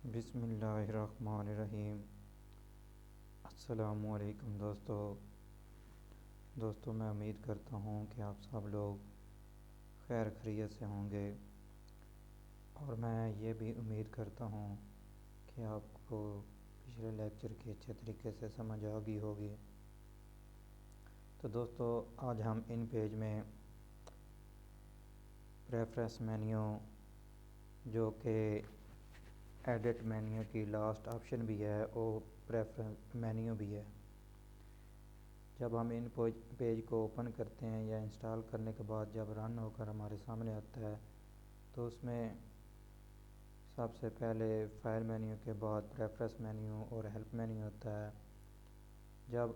بسم اللہ الرحمن الرحیم۔ السلام علیکم دوستو، میں امید کرتا ہوں کہ آپ سب لوگ خیر خیریت سے ہوں گے، اور میں یہ بھی امید کرتا ہوں کہ آپ کو پچھلے لیکچر کی اچھے طریقے سے سمجھ آ گئی ہوگی۔ تو دوستو، آج ہم ان پیج میں پریفرنس مینیو، جو کہ ایڈٹ مینیو کی لاسٹ آپشن بھی ہے اور پریفرنس مینیو بھی ہے، جب ہم ان پیج کو اوپن کرتے ہیں یا انسٹال کرنے کے بعد جب رن ہو کر ہمارے سامنے آتا ہے تو اس میں سب سے پہلے فائل مینیو کے بعد پریفرنس مینیو اور ہیلپ مینیو ہوتا ہے۔ جب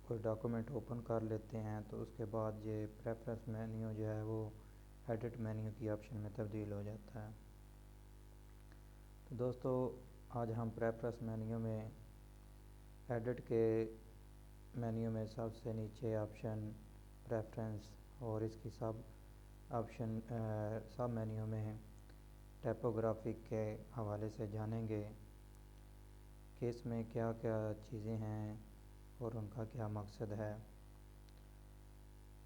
کوئی ڈاکومنٹ اوپن کر لیتے ہیں تو اس کے بعد یہ پریفرنس مینیو جو ہے وہ ایڈٹ مینیو کی آپشن میں تبدیل ہو جاتا ہے۔ تو دوستو، آج ہم پریفرنس مینیو میں ایڈٹ کے مینیو میں سب سے نیچے آپشن پریفرنس اور اس کی سب مینیو میں ٹائپوگرافک کے حوالے سے جانیں گے کہ اس میں کیا کیا چیزیں ہیں اور ان کا کیا مقصد ہے۔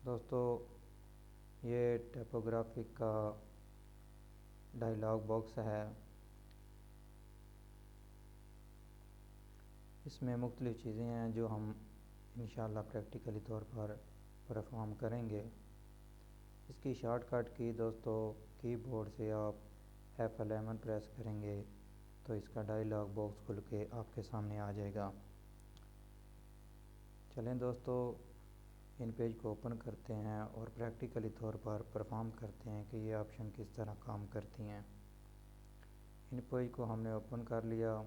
دوستو، یہ ٹائپوگرافک کا ڈائلاگ باکس ہے، اس میں مختلف چیزیں ہیں جو ہم انشاءاللہ پریکٹیکلی طور پر پرفارم کریں گے۔ اس کی شارٹ کٹ کی دوستو، کی بورڈ سے آپ F11 پریس کریں گے تو اس کا ڈائلاگ باکس کھل کے آپ کے سامنے آ جائے گا۔ چلیں دوستو، ان پیج کو اوپن کرتے ہیں اور پریکٹیکلی طور پر پرفارم کرتے ہیں کہ یہ آپشن کس طرح کام کرتی ہیں۔ ان پیج کو ہم نے اوپن کر لیا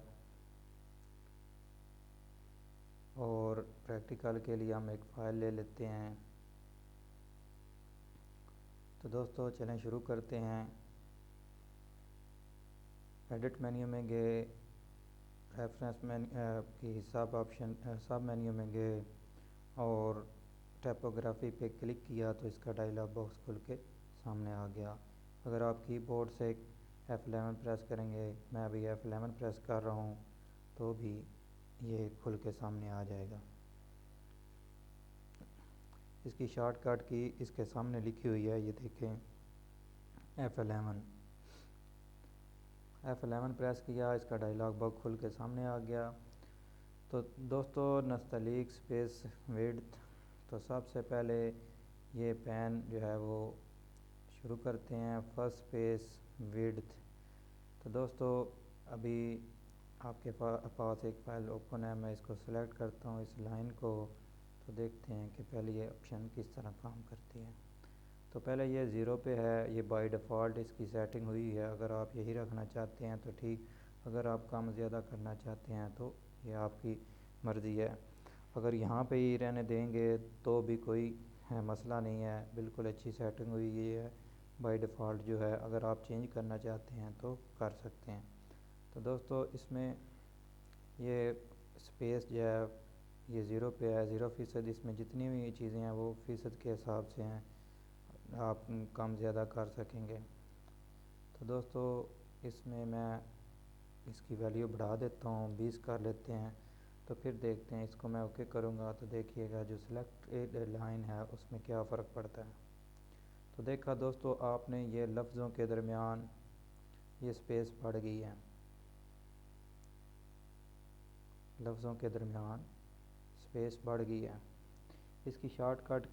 اور پریکٹیکل کے لیے ہم ایک فائل لے لیتے ہیں۔ تو دوستو چلیں شروع کرتے ہیں۔ ایڈٹ مینیو میں گئے، ریفرنس کی سب مینیو میں گئے اور ٹائپوگرافی پہ کلک کیا تو اس کا ڈائلاگ باکس کھل کے سامنے آ گیا۔ اگر آپ کی بورڈ سے F11 پریس کریں گے، میں ابھی F11 پریس کر رہا ہوں تو بھی یہ کھل کے سامنے آ جائے گا۔ اس کی شارٹ کٹ کی اس کے سامنے لکھی ہوئی ہے، یہ دیکھیں F11 پریس کیا، اس کا ڈائلاگ باکس کھل کے سامنے آ گیا۔ تو دوستو، نستعلیق سپیس ویڈتھ، تو سب سے پہلے یہ پین جو ہے وہ شروع کرتے ہیں فرسٹ سپیس ویڈتھ۔ تو دوستو، ابھی آپ کے پاس ایک فائل اوپن ہے، میں اس کو سلیکٹ کرتا ہوں، اس لائن کو، تو دیکھتے ہیں کہ پہلے یہ آپشن کس طرح کام کرتی ہے۔ تو پہلے یہ 0 پہ ہے، یہ بائی ڈیفالٹ اس کی سیٹنگ ہوئی ہے، اگر آپ یہی رکھنا چاہتے ہیں تو ٹھیک، اگر آپ کم زیادہ کرنا چاہتے ہیں تو یہ آپ کی مرضی ہے۔ اگر یہاں پہ ہی رہنے دیں گے تو بھی کوئی مسئلہ نہیں ہے، بالکل اچھی سیٹنگ ہوئی ہے بائی ڈیفالٹ جو ہے، اگر آپ چینج کرنا چاہتے ہیں تو کر سکتے ہیں۔ تو دوستو، اس میں یہ سپیس جو ہے یہ 0 پہ ہے، 0%، اس میں جتنی بھی چیزیں ہیں وہ فیصد کے حساب سے ہیں، آپ کم زیادہ کر سکیں گے۔ تو دوستو، اس میں اس کی ویلیو بڑھا دیتا ہوں، 20 کر لیتے ہیں، تو پھر دیکھتے ہیں، اس کو میں اوکے کروں گا تو دیکھیے گا جو سلیکٹ لائن ہے اس میں کیا فرق پڑتا ہے۔ تو دیکھا دوستو آپ نے، یہ لفظوں کے درمیان یہ سپیس بڑھ گئی ہے، لفظوں کے درمیان سپیس بڑھ گئی ہے۔ اس کی شارٹ کٹ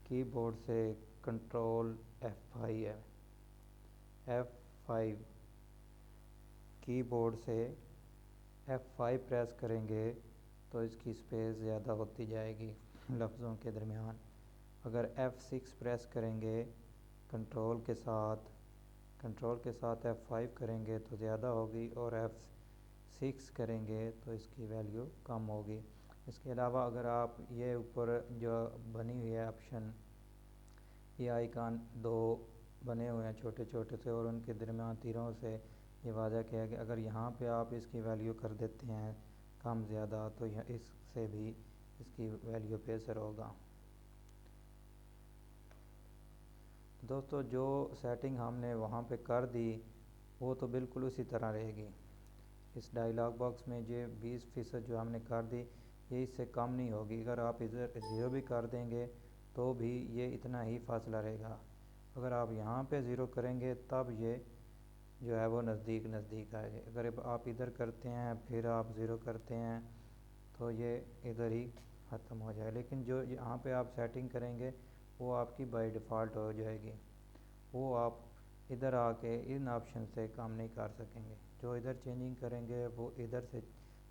کی بورڈ سے کنٹرول F5 ہے، F5 کی بورڈ سے F5 پریس کریں گے تو اس کی سپیس زیادہ ہوتی جائے گی لفظوں کے درمیان۔ اگر F6 پریس کریں گے کنٹرول کے ساتھ F5 کریں گے تو زیادہ ہوگی، اور F6 کریں گے تو اس کی ویلیو کم ہوگی۔ اس کے علاوہ اگر آپ یہ اوپر جو بنی ہوئی ہے آپشن، یہ آئیکن 2 بنے ہوئے ہیں چھوٹے چھوٹے سے، اور ان کے درمیان تیروں سے یہ واضح کیا کہ اگر یہاں پہ آپ اس کی ویلیو کر دیتے ہیں کم زیادہ تو اس سے بھی اس کی ویلیو پہ اثر ہوگا۔ دوستو، جو سیٹنگ ہم نے وہاں پہ کر دی وہ تو بالکل اسی طرح رہے گی. اس ڈائلاگ باکس میں یہ 20% جو ہم نے کر دی یہ اس سے کم نہیں ہوگی. اگر آپ ادھر 0 بھی کر دیں گے تو بھی یہ اتنا ہی فاصلہ رہے گا. اگر آپ یہاں پہ 0 کریں گے تب یہ جو ہے وہ نزدیک نزدیک آئے گی. اگر آپ ادھر کرتے ہیں پھر آپ 0 کرتے ہیں تو یہ ادھر ہی ختم ہو جائے. لیکن جو یہاں پہ آپ سیٹنگ کریں گے وہ آپ کی بائی ڈیفالٹ ہو جائے گی. وہ آپ ادھر آ کے ان آپشن سے کام نہیں کر سکیں گے. جو ادھر چینجنگ کریں گے وہ ادھر سے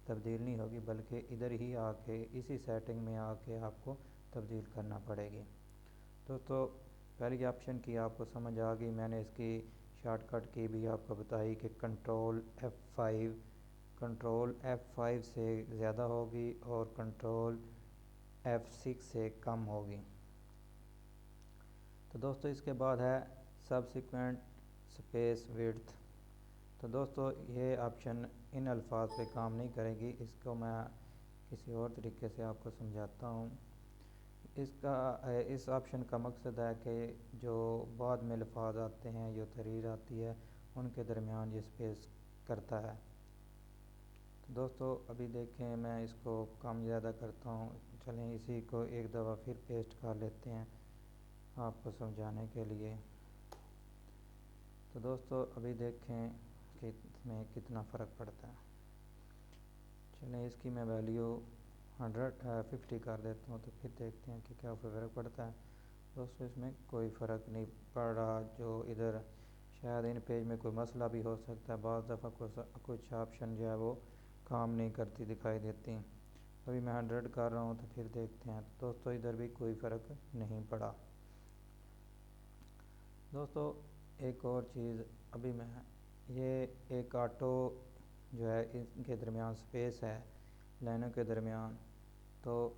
تبدیل نہیں ہوگی بلکہ ادھر ہی آ کے اسی سیٹنگ میں آ کے آپ کو تبدیل کرنا پڑے گی. تو پہلی آپشن کی آپ کو سمجھ آ گئی. میں نے اس کی شارٹ کٹ کی بھی آپ کو بتائی کہ کنٹرول F5 سے زیادہ ہوگی اور کنٹرول F6 سے کم ہوگی. تو دوستو اس کے بعد ہے سبسیکوینٹ سپیس وڈتھ. تو دوستو یہ آپشن ان الفاظ پہ کام نہیں کرے گی. اس کو میں کسی اور طریقے سے آپ کو سمجھاتا ہوں. اس آپشن کا مقصد ہے کہ جو بعد میں الفاظ آتے ہیں جو تحریر آتی ہے ان کے درمیان یہ سپیس کرتا ہے. تو دوستو ابھی دیکھیں میں اس کو کم زیادہ کرتا ہوں. چلیں اسی کو ایک دفعہ پھر پیسٹ کر لیتے ہیں آپ کو سمجھانے کے لیے. تو دوستو ابھی دیکھیں کہ اس میں کتنا فرق پڑتا ہے. چلیں اس کی میں ویلیو 150 کر دیتا ہوں تو پھر دیکھتے ہیں کہ کیا فرق پڑتا ہے. دوستو اس میں کوئی فرق نہیں پڑ رہا. جو ادھر شاید ان پیج میں کوئی مسئلہ بھی ہو سکتا ہے. بعض دفعہ کچھ آپشن جو ہے وہ کام نہیں کرتی دکھائی دیتی. ابھی میں 100 کر رہا ہوں تو پھر دیکھتے ہیں. دوستو ادھر بھی کوئی فرق نہیں پڑا. دوستو ایک اور چیز ابھی میں یہ ایک آٹو جو ہے ان کے درمیان سپیس ہے لائنوں کے درمیان. تو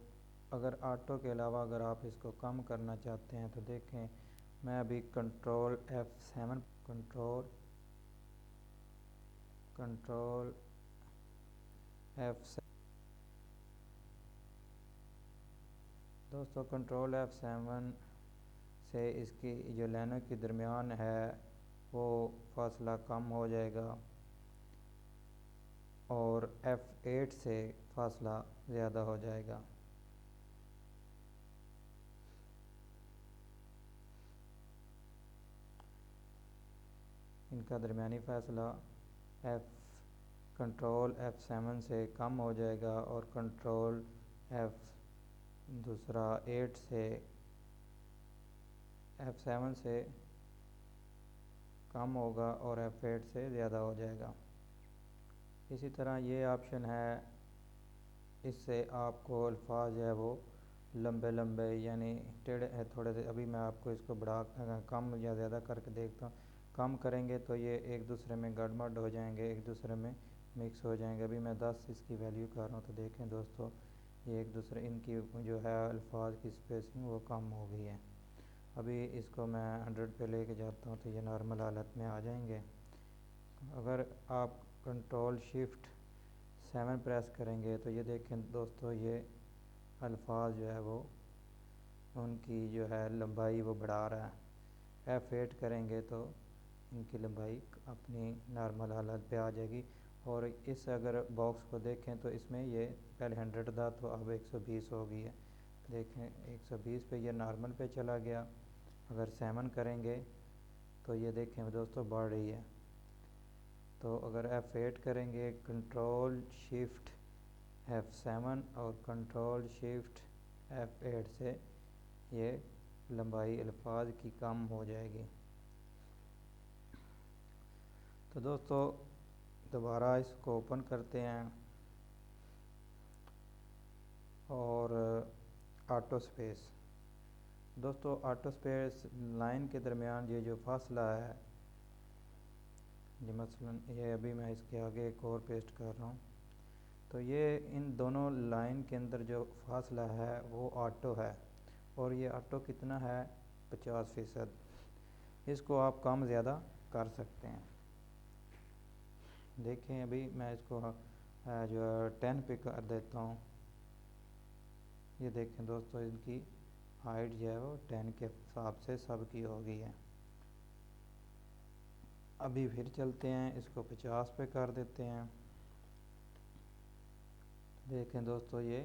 اگر آٹو کے علاوہ اگر آپ اس کو کم کرنا چاہتے ہیں تو دیکھیں میں ابھی کنٹرول F7 دوستو کنٹرول F7 سے اس کی جو لائنوں کے درمیان ہے وہ فاصلہ کم ہو جائے گا اور F8 سے فاصلہ زیادہ ہو جائے گا. ان کا درمیانی فاصلہ کنٹرول F7 سے کم ہو جائے گا اور کنٹرول F8 سے F7 سے کم ہوگا اور F8 سے زیادہ ہو جائے گا. اسی طرح یہ آپشن ہے. اس سے آپ کو الفاظ جو ہے وہ لمبے لمبے یعنی ٹیڑھے تھوڑے سے. ابھی میں آپ کو اس کو کم یا زیادہ کر کے دیکھتا ہوں. کم کریں گے تو یہ ایک دوسرے میں گڑمڑ ہو جائیں گے ایک دوسرے میں مکس ہو جائیں گے. ابھی میں 10 اس کی ویلیو کر رہا ہوں تو دیکھیں دوستو یہ ایک دوسرے ان کی جو ہے الفاظ کی سپیسنگ وہ کم ہو گئی ہے. ابھی اس کو میں 100 پہ لے کے جاتا ہوں تو یہ نارمل حالت میں آ جائیں گے. اگر آپ کنٹرول شفٹ 7 پریس کریں گے تو یہ دیکھیں دوستو یہ الفاظ جو ہے وہ ان کی جو ہے لمبائی وہ بڑھا رہا ہے. F8 کریں گے تو ان کی لمبائی اپنی نارمل حالت پہ آ جائے گی. اور اس اگر باکس کو دیکھیں تو اس میں یہ پہلے 100 تھا تو اب 120 ہو گئی ہے. دیکھیں 120 پہ یہ نارمل پہ چلا گیا. اگر 7 کریں گے تو یہ دیکھیں دوستو بڑھ رہی ہے. تو اگر F8 کریں گے کنٹرول شفٹ F7 اور کنٹرول شفٹ F8 سے یہ لمبائی الفاظ کی کم ہو جائے گی. تو دوستو دوبارہ اس کو اوپن کرتے ہیں اور آٹو سپیس. دوستو آٹو سپیس لائن کے درمیان یہ جو فاصلہ ہے یہ مثلا یہ ابھی میں اس کے آگے ایک اور پیسٹ کر رہا ہوں تو یہ ان دونوں لائن کے اندر جو فاصلہ ہے وہ آٹو ہے اور یہ آٹو کتنا ہے 50%. اس کو آپ کم زیادہ کر سکتے ہیں. دیکھیں ابھی میں اس کو جو 10 پہ کر دیتا ہوں. یہ دیکھیں دوستو ان کی ہائٹ جو ہے وہ 10 کے حساب سے سب کی ہو گئی ہے. ابھی پھر چلتے ہیں، اس کو 50 پہ کر دیتے ہیں۔ دیکھیں دوستو یہ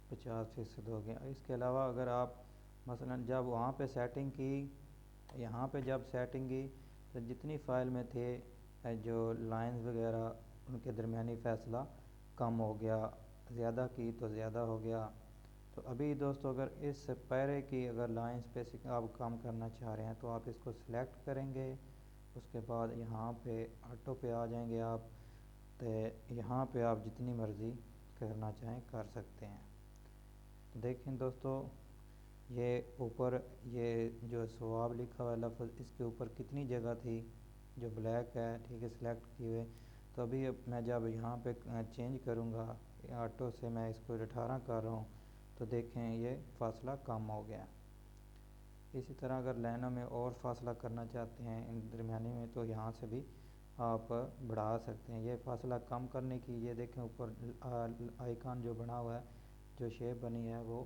50% ہو گیا۔ اس کے علاوہ اگر آپ مثلا جب وہاں پہ سیٹنگ کی، یہاں پہ جب سیٹنگ کی تو جتنی فائل میں تھے جو لائنز وغیرہ ان کے درمیانی فاصلہ کم ہو گیا، زیادہ کی تو زیادہ ہو گیا۔ تو ابھی دوستو اگر اس پیرے کی اگر لائن اسپیسنگ آپ کم کرنا چاہ رہے ہیں تو آپ اس کو سلیکٹ کریں گے، اس کے بعد یہاں پہ آٹو پہ آ جائیں گے آپ، تو یہاں پہ آپ جتنی مرضی کرنا چاہیں کر سکتے ہیں۔ دیکھیں دوستو یہ اوپر یہ جو ثواب لکھا ہوا لفظ، اس کے اوپر کتنی جگہ تھی جو بلیک ہے، ٹھیک ہے، سلیکٹ کیے ہوئے۔ تو ابھی میں جب یہاں پہ چینج کروں گا آٹو سے، میں اس کو 18 کر رہا ہوں، تو دیکھیں یہ فاصلہ کم ہو گیا۔ اسی طرح اگر لائنوں میں اور فاصلہ کرنا چاہتے ہیں ان درمیانی میں تو یہاں سے بھی آپ بڑھا سکتے ہیں۔ یہ فاصلہ کم کرنے کی یہ دیکھیں اوپر آئیکن جو بنا ہوا ہے، جو شیپ بنی ہے وہ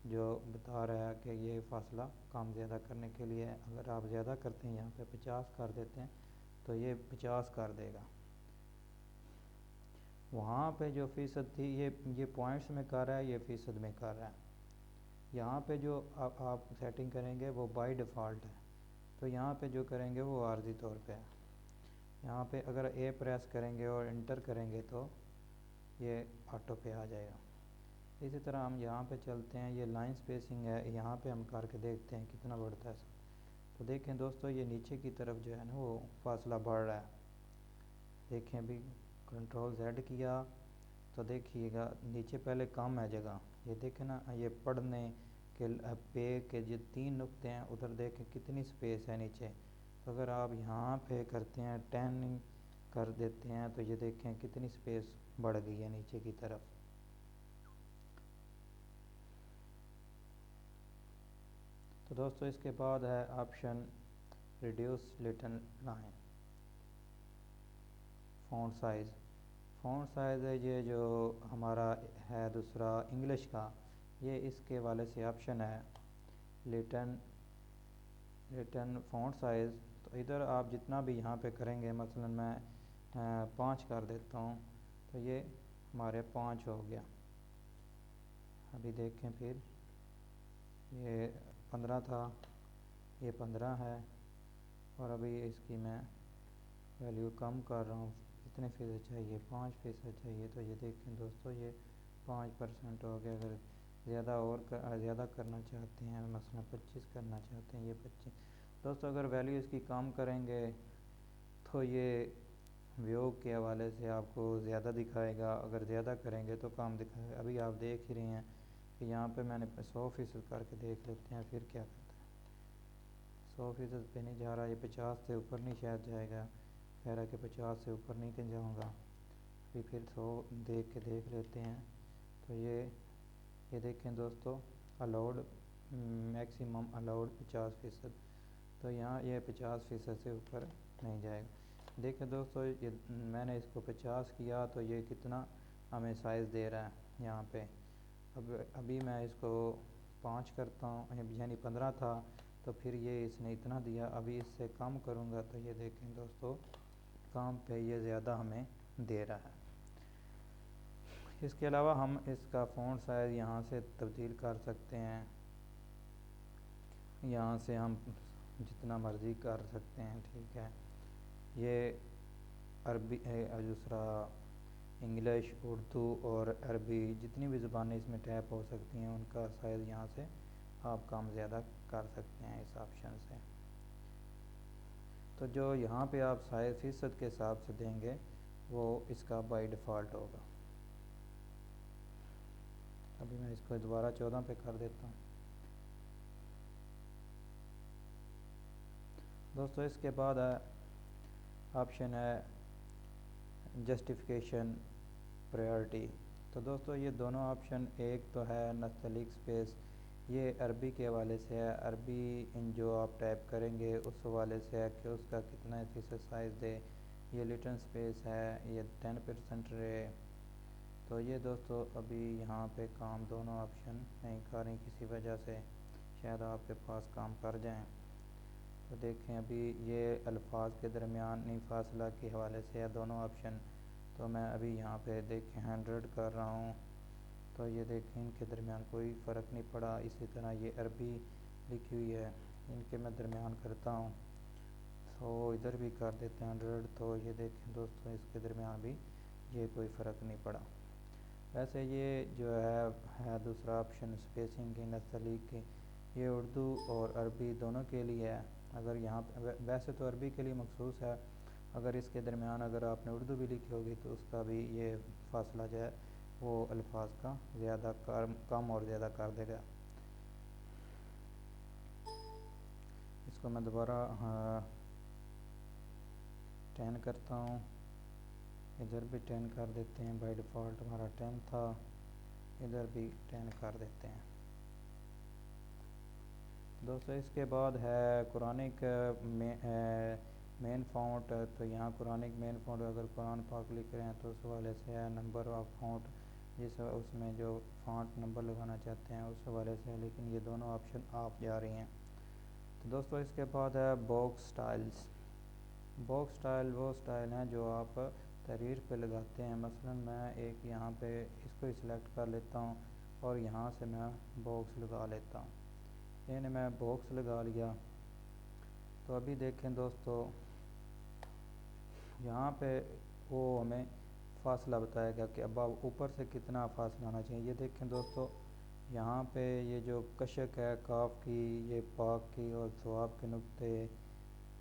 جو بتا رہا ہے کہ یہ فاصلہ کم زیادہ کرنے کے لیے، اگر آپ زیادہ کرتے ہیں یہاں پہ 50 کر دیتے ہیں تو یہ 50 کر دے گا۔ وہاں پہ جو فیصد تھی یہ پوائنٹس میں کر رہا ہے، یہ فیصد میں کر رہا ہے۔ یہاں پہ جو آپ سیٹنگ کریں گے وہ بائی ڈیفالٹ ہے، تو یہاں پہ جو کریں گے وہ عارضی طور پہ ہے۔ یہاں پہ اگر اے پریس کریں گے اور انٹر کریں گے تو یہ آٹو پہ آ جائے گا۔ اسی طرح ہم یہاں پہ چلتے ہیں، یہ لائن سپیسنگ ہے، یہاں پہ ہم کر کے دیکھتے ہیں کتنا بڑھتا ہے۔ تو دیکھیں دوستو یہ نیچے کی طرف جو ہے نا وہ فاصلہ بڑھ رہا ہے۔ دیکھیں ابھی کنٹرول زیڈ کیا تو دیکھیے گا نیچے پہلے کم ہے جگہ، یہ دیکھیں نا، یہ پڑھنے کے پے کے جو 3 نقطے ہیں ادھر دیکھیں کتنی سپیس ہے نیچے۔ تو اگر آپ یہاں پہ کرتے ہیں 10 کر دیتے ہیں تو یہ دیکھیں کتنی سپیس بڑھ گئی ہے نیچے کی طرف۔ تو دوستو اس کے بعد ہے option reduce little line font size. Font size ہے یہ جو ہمارا ہے دوسرا انگلش کا، یہ اس کے والے سے آپشن ہے لٹن فونٹ سائز۔ تو ادھر آپ جتنا بھی یہاں پہ کریں گے، مثلا میں 5 کر دیتا ہوں تو یہ ہمارے 5 ہو گیا۔ ابھی دیکھیں پھر یہ 15 تھا، یہ 15 ہے، اور ابھی اس کی میں ویلیو کم کر رہا ہوں۔ کتنے فیصد چاہیے؟ 5% چاہیے، تو یہ دیکھیں دوستو یہ 5% ہو گیا۔ اگر زیادہ کرنا چاہتے ہیں، مثلا 25 کرنا چاہتے ہیں، یہ 25۔ دوستو اگر ویلیو اس کی کم کریں گے تو یہ ویو کے حوالے سے آپ کو زیادہ دکھائے گا، اگر زیادہ کریں گے تو کم دکھائے گا۔ ابھی آپ دیکھ ہی رہے ہیں کہ یہاں پہ میں نے 100% کر کے دیکھ لیتے ہیں پھر کیا کرتا ہے۔ 100% پہ نہیں جا رہا، یہ 50 سے اوپر نہیں شاید جائے گا، کہہ رہا ہے کہ 50 سے اوپر نہیں جاؤں گا۔ ابھی پھر 100 دیکھ لیتے ہیں۔ تو یہ دیکھیں دوستو الاؤڈ میکسیمم الاؤڈ 50%، تو یہاں یہ 50% سے اوپر نہیں جائے گا۔ دیکھیں دوستو یہ میں نے اس کو 50 کیا تو یہ کتنا ہمیں سائز دے رہا ہے یہاں پہ۔ ابھی میں اس کو 5 کرتا ہوں، یعنی 15 تھا تو پھر یہ اس نے اتنا دیا۔ ابھی اس سے کم کروں گا تو یہ دیکھیں دوستو کام پہ یہ زیادہ ہمیں دے رہا ہے۔ اس کے علاوہ ہم اس کا فونٹ سائز یہاں سے تبدیل کر سکتے ہیں، یہاں سے ہم جتنا مرضی کر سکتے ہیں، ٹھیک ہے۔ یہ عربی دوسرا انگلش، اردو اور عربی جتنی بھی زبانیں اس میں ٹیپ ہو سکتی ہیں ان کا سائز یہاں سے آپ کم زیادہ کر سکتے ہیں اس آپشن سے۔ تو جو یہاں پہ آپ سائز فیصد کے حساب سے دیں گے وہ اس کا بائی ڈیفالٹ ہوگا۔ ابھی میں اس کو دوبارہ 14 پہ کر دیتا ہوں۔ دوستو اس کے بعد آپشن ہے جسٹیفیکیشن پرائیورٹی۔ تو دوستو یہ دونوں آپشن، ایک تو ہے نستعلیق سپیس، یہ عربی کے حوالے سے ہے، عربی جو آپ ٹائپ کریں گے اس حوالے سے ہے کہ اس کا کتنا فیصد سائز دے۔ یہ لٹن سپیس ہے، یہ 10% رہے۔ تو یہ دوستو ابھی یہاں پہ کام دونوں آپشن نہیں کر رہی کسی وجہ سے، شاید آپ کے پاس کام کر جائیں۔ تو دیکھیں ابھی یہ الفاظ کے درمیان فاصلہ کے حوالے سے ہے دونوں آپشن، تو میں ابھی یہاں پہ دیکھیں 100 کر رہا ہوں، تو یہ دیکھیں ان کے درمیان کوئی فرق نہیں پڑا۔ اسی طرح یہ عربی لکھی ہوئی ہے، ان کے میں درمیان کرتا ہوں، تو ادھر بھی کر دیتے ہیں 100، تو یہ دیکھیں دوستوں اس کے درمیان بھی یہ کوئی فرق نہیں پڑا۔ ویسے یہ جو ہے دوسرا آپشن اسپیسنگ کی، نستعلیق کی، یہ اردو اور عربی دونوں کے لیے ہے۔ اگر یہاں ویسے تو عربی کے لیے مخصوص ہے، اگر اس کے درمیان اگر آپ نے اردو بھی لکھی ہوگی تو اس کا بھی یہ فاصلہ جو ہے وہ الفاظ کا زیادہ کم اور زیادہ کر دے گا۔ اس کو میں دوبارہ 10 کرتا ہوں، ادھر بھی 10 کر دیتے ہیں، بائی ڈیفالٹ ہمارا 10 تھا، ادھر بھی 10 کر دیتے ہیں۔ دوستو اس کے بعد ہے قرآنک مین فونٹ، تو یہاں قرآنک مین فونٹ اگر قرآن پاک لکھ رہے ہیں تو اس حوالے سے ہے نمبر آف فونٹ، اس میں جو فونٹ نمبر لگانا چاہتے ہیں اس حوالے سے ہے، لیکن یہ دونوں آپشن آف جا رہی ہیں۔ تو دوستو اس کے بعد ہے باکس سٹائلز۔ باکس سٹائل وہ سٹائل ہیں جو آپ تحریر پہ لگاتے ہیں، مثلا میں ایک یہاں پہ اس کو سلیکٹ کر لیتا ہوں اور یہاں سے میں باکس لگا لیتا ہوں، یعنی میں باکس لگا لیا۔ تو ابھی دیکھیں دوستو یہاں پہ وہ ہمیں فاصلہ بتائے گا کہ اب اوپر سے کتنا فاصلہ آنا چاہیے۔ یہ دیکھیں دوستو یہاں پہ یہ جو کشک ہے کاف کی، یہ پاک کی اور ثواب کے نقطے،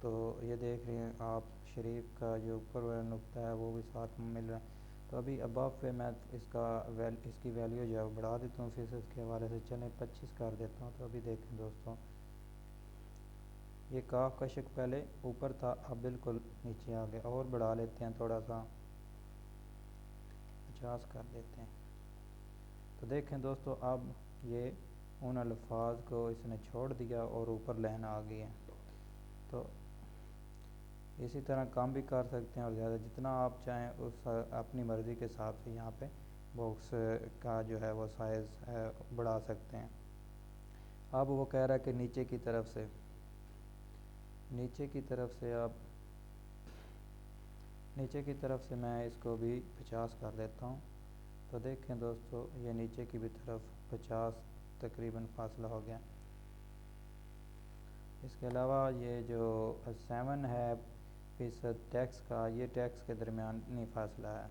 تو یہ دیکھ رہے ہیں آپ شریف کا جو اوپر والا نقطہ ہے وہ بھی ساتھ میں مل رہا ہے۔ تو ابھی اباف پہ میں اس کی ویلیو جو ہے بڑھا دیتا ہوں فیصد کے حوالے سے، چلیں 25 کر دیتا ہوں۔ تو ابھی دیکھیں دوستوں یہ کاف کشک پہلے اوپر تھا، اب بالکل نیچے آ گیا، اور بڑھا لیتے ہیں تھوڑا سا، 50 کر دیتے ہیں۔ تو دیکھیں دوستو اب یہ ان الفاظ کو اس نے چھوڑ دیا اور اوپر لائن آ گئی ہے۔ تو اسی طرح کام بھی کر سکتے ہیں اور زیادہ جتنا آپ چاہیں اس اپنی مرضی کے حساب سے یہاں پہ باکس کا جو ہے وہ سائز بڑھا سکتے ہیں۔ اب وہ کہہ رہا ہے کہ نیچے کی طرف سے میں اس کو بھی 50 کر دیتا ہوں۔ تو دیکھیں دوستو یہ نیچے کی بھی طرف 50 تقریباً فاصلہ ہو گیا۔ اس کے علاوہ یہ جو 7 ہے فیصد ٹیکس کا، یہ ٹیکس کے درمیان نہیں فاصلہ ہے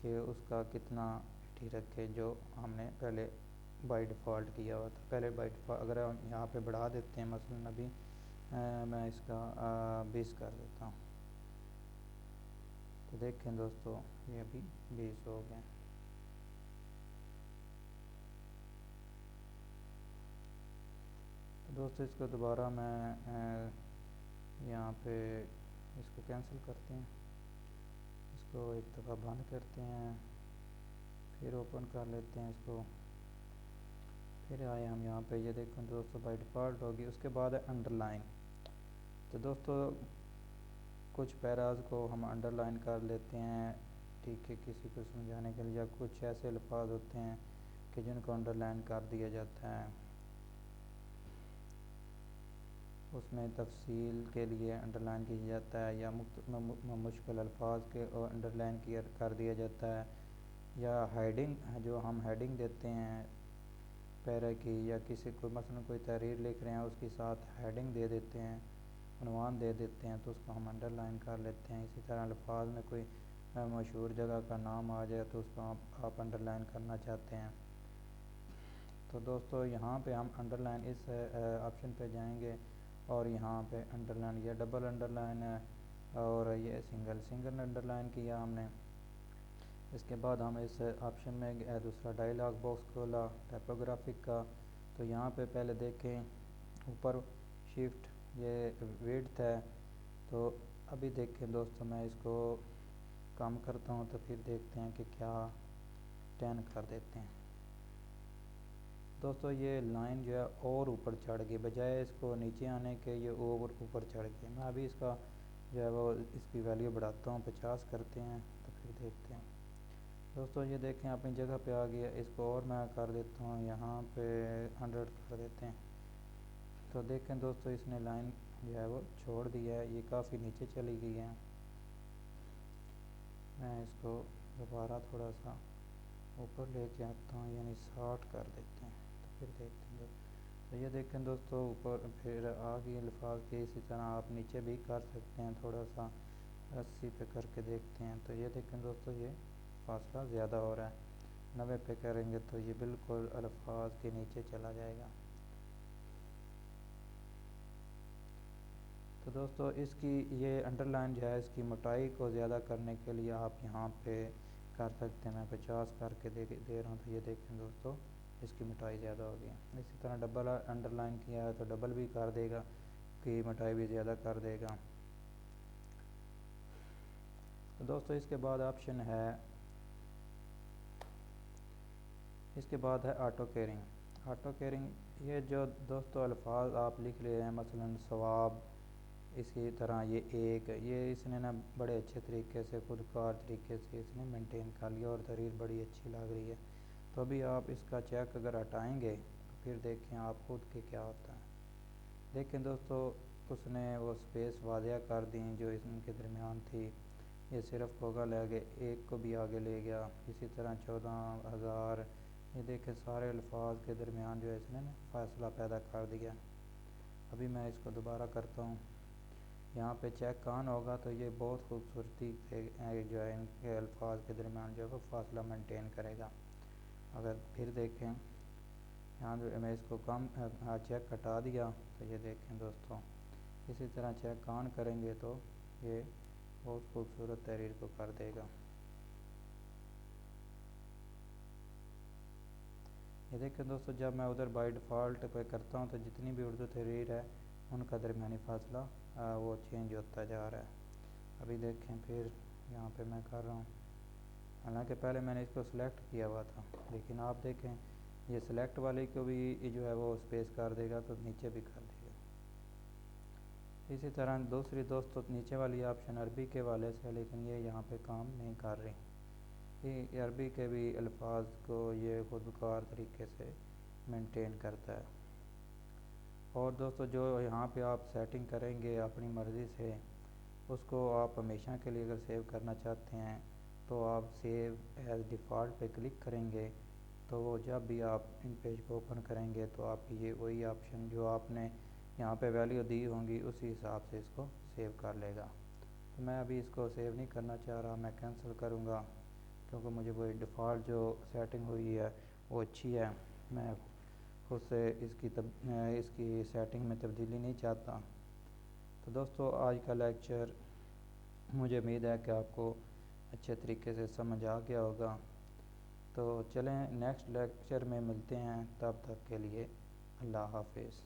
کہ اس کا کتنا ٹھی رکھے، جو ہم نے پہلے بائی ڈیفالٹ کیا ہوا تھا۔ پہلے بائی ڈیفالٹ اگر ہم یہاں پہ بڑھا دیتے ہیں، مثلا ابھی میں اس کا 20 کر دیتا ہوں، تو دیکھیں دوستو یہ ابھی 20 ہو گئے۔ تو دوستو اس کو دوبارہ میں یہاں پہ اس کو کینسل کرتے ہیں، اس کو ایک دفعہ بند کرتے ہیں، پھر اوپن کر لیتے ہیں اس کو، پھر آئے ہم یہاں پہ، یہ دیکھیں دوستو بائی ڈیفالٹ ہوگی۔ اس کے بعد ہے انڈر لائن۔ تو دوستو کچھ پیراز کو ہم انڈر لائن کر لیتے ہیں، ٹھیک ہے، کسی کو سمجھانے کے لیے، یا کچھ ایسے الفاظ ہوتے ہیں کہ جن کو انڈر لائن کر دیا جاتا ہے، اس میں تفصیل کے لیے انڈر لائن کیا جاتا ہے، یا مشکل الفاظ کے انڈر لائن کر دیا جاتا ہے، یا ہیڈنگ جو ہم ہیڈنگ دیتے ہیں پیرا کی، یا کسی کو مثلا کوئی تحریر لکھ رہے ہیں اس کے ساتھ ہیڈنگ دے دیتے ہیں، عنوان دے دیتے ہیں، تو اس کو ہم انڈر لائن کر لیتے ہیں۔ اسی طرح الفاظ میں کوئی مشہور جگہ کا نام آ جائے تو اس کو آپ انڈر لائن کرنا چاہتے ہیں۔ تو دوستو یہاں پہ ہم انڈر لائن اس آپشن پہ جائیں گے، اور یہاں پہ انڈر لائن یہ ڈبل انڈر لائن ہے، اور یہ سنگل انڈر لائن کیا ہم نے۔ اس کے بعد ہم اس آپشن میں دوسرا ڈائلاگ باکس کھولا ٹائپوگرافک کا، تو یہاں پہ پہلے دیکھیں اوپر شفٹ یہ ویڈتھ ہے، تو ابھی دیکھیں دوستو میں اس کو کم کرتا ہوں، تو پھر دیکھتے ہیں کہ کیا 10 کر دیتے ہیں۔ دوستو یہ لائن جو ہے اور اوپر چڑھ گئی، بجائے اس کو نیچے آنے کے یہ اور اوپر چڑھ گئی۔ میں ابھی اس کا جو ہے وہ اس کی ویلیو بڑھاتا ہوں، 50 کرتے ہیں، تو پھر دیکھتے ہیں۔ دوستو یہ دیکھیں اپنی جگہ پہ آ گیا، اس کو اور میں کر دیتا ہوں، یہاں پہ 100 کر دیتے ہیں۔ تو دیکھیں دوستو اس نے لائن جو ہے وہ چھوڑ دی ہے، یہ کافی نیچے چلی گئی ہے۔ میں اس کو دوبارہ تھوڑا سا اوپر لے کے آتا ہوں، یعنی 60 کر دیتے ہیں، تو پھر دیکھتے ہیں۔ تو یہ دیکھیں دوستو اوپر پھر آگے الفاظ کے اسی طرح آپ نیچے بھی کر سکتے ہیں، تھوڑا سا 80 پہ کر کے دیکھتے ہیں۔ تو یہ دیکھیں دوستو یہ فاصلہ زیادہ ہو رہا ہے، 90 پہ کریں گے تو یہ بالکل الفاظ کے نیچے چلا جائے گا۔ تو دوستو اس کی یہ انڈر لائن جو ہے اس کی موٹائی کو زیادہ کرنے کے لیے آپ یہاں پہ کر سکتے ہیں، میں 50 کر کے دے رہا ہوں۔ تو یہ دیکھیں دوستو اس کی موٹائی زیادہ ہو گئی ہے۔ اسی طرح ڈبل انڈر لائن کیا ہے تو ڈبل بھی کر دے گا، کی موٹائی بھی زیادہ کر دے گا۔ تو دوستو اس کے بعد آپشن ہے، اس کے بعد ہے آٹو کیرنگ۔ آٹو کیرنگ یہ جو دوستو الفاظ آپ لکھ رہے ہیں، مثلا ثواب، اسی طرح یہ ایک، یہ اس نے نا بڑے اچھے طریقے سے خود کار طریقے سے اس نے مینٹین کر لیا اور تحریر بڑی اچھی لگ رہی ہے۔ تو ابھی آپ اس کا چیک اگر ہٹائیں گے تو پھر دیکھیں آپ خود کے کیا ہوتا ہے۔ دیکھیں دوستو اس نے وہ سپیس واضح کر دیں جو ان کے درمیان تھی، یہ صرف ہوگا لے گئے، ایک کو بھی آگے لے گیا، اسی طرح 14,000، یہ دیکھیں سارے الفاظ کے درمیان جو ہے اس نے فاصلہ پیدا کر دیا۔ ابھی میں اس کو دوبارہ کرتا ہوں، یہاں پہ چیک آن ہوگا تو یہ بہت خوبصورتی سے جو ہے ان کے الفاظ کے درمیان جو ہے وہ فاصلہ مینٹین کرے گا۔ اگر پھر دیکھیں یہاں جو میں اس کو کم چیک ہٹا دیا تو یہ دیکھیں دوستو اسی طرح چیک آن کریں گے تو یہ بہت خوبصورت تحریر کو کر دے گا۔ یہ دیکھیں دوستو جب میں ادھر بائی ڈیفالٹ پہ کرتا ہوں تو جتنی بھی اردو تحریر ہے ان کا درمیانی فاصلہ وہ چینج ہوتا جا رہا ہے۔ ابھی دیکھیں پھر یہاں پہ میں کر رہا ہوں، حالانکہ پہلے میں نے اس کو سلیکٹ کیا ہوا تھا، لیکن آپ دیکھیں یہ سلیکٹ والے کو بھی جو ہے وہ سپیس کر دے گا تو نیچے بھی کر دے گا۔ اسی طرح دوسری دوستو نیچے والی آپشن عربی کے والے سے، لیکن یہ یہاں پہ کام نہیں کر رہی، یہ عربی کے بھی الفاظ کو یہ خود کار طریقے سے مینٹین کرتا ہے۔ اور دوستو جو یہاں پہ آپ سیٹنگ کریں گے اپنی مرضی سے، اس کو آپ ہمیشہ کے لیے اگر سیو کرنا چاہتے ہیں تو آپ سیو ایز ڈیفالٹ پہ کلک کریں گے تو وہ جب بھی آپ ان پیج کو اوپن کریں گے تو آپ کی یہ وہی آپشن جو آپ نے یہاں پہ ویلیو دی ہوں گی اسی حساب سے اس کو سیو کر لے گا۔ تو میں ابھی اس کو سیو نہیں کرنا چاہ رہا، میں کینسل کروں گا کیونکہ مجھے وہ ڈیفالٹ جو سیٹنگ ہوئی ہے وہ اچھی ہے، میں خود سے اس کی سیٹنگ میں تبدیلی نہیں چاہتا۔ تو دوستو آج کا لیکچر مجھے امید ہے کہ آپ کو اچھے طریقے سے سمجھ آ گیا ہوگا۔ تو چلیں نیکسٹ لیکچر میں ملتے ہیں، تب تک کے لیے اللہ حافظ۔